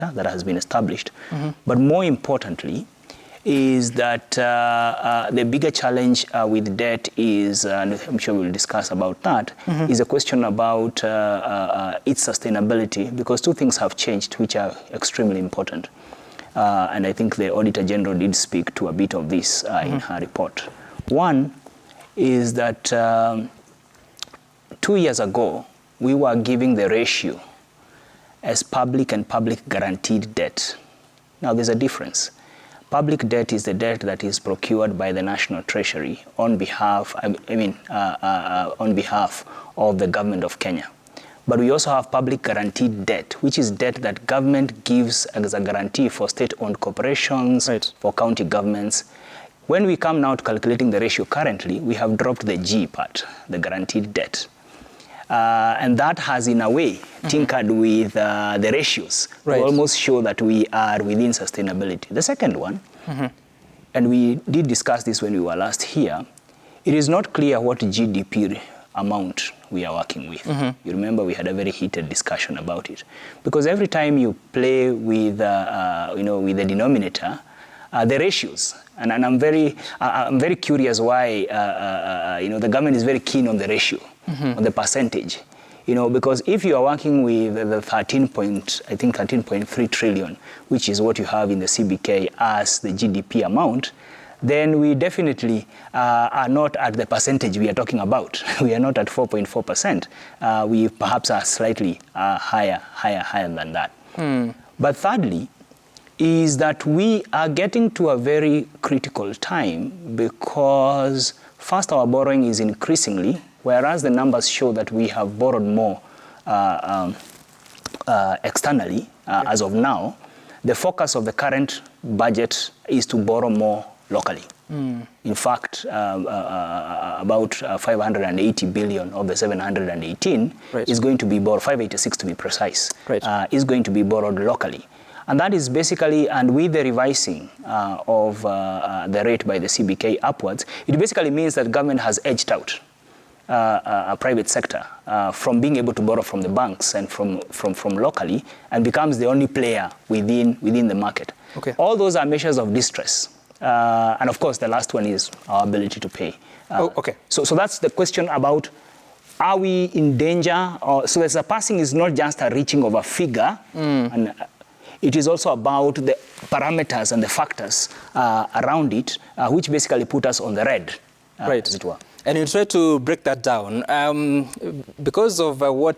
that has been established. But more importantly is that the bigger challenge with debt is, and I'm sure we'll discuss about that, is a question about its sustainability, because two things have changed which are extremely important. And I think the Auditor General did speak to a bit of this in her report. One is that 2 years ago, we were giving the ratio as public and public guaranteed debt. Now there's a difference. Public debt is the debt that is procured by the National Treasury on behalf, on behalf of the government of Kenya. But we also have public guaranteed debt, which is debt that government gives as a guarantee for state-owned corporations, for county governments. When we come now to calculating the ratio currently, we have dropped the G part, the guaranteed debt. And that has, in a way, tinkered with the ratios to almost show that we are within sustainability. The second one, and we did discuss this when we were last here, it is not clear what GDP amount we are working with. You remember we had a very heated discussion about it. Because every time you play with, with the denominator, the ratios, and I'm very curious why the government is very keen on the ratio, on the percentage, because if you are working with the 13.3 trillion, which is what you have in the CBK as the GDP amount, then we definitely are not at the percentage we are talking about. We are not at 4.4%. We perhaps are slightly higher than that. But thirdly, is that we are getting to a very critical time, because first, our borrowing is increasingly, whereas the numbers show that we have borrowed more externally as of now, the focus of the current budget is to borrow more locally. In fact, about 580 billion of the 718 is going to be borrowed, 586 to be precise, is going to be borrowed locally. And that is basically, and with the revising of the rate by the CBK upwards, it basically means that government has edged out a private sector from being able to borrow from the banks and from locally, and becomes the only player within the market. All those are measures of distress. And of course, the last one is our ability to pay. So that's the question about, are we in danger? So the surpassing is not just a reaching of a figure, and it is also about the parameters and the factors around it, which basically put us on the red, as it were. And you try to break that down. Because of what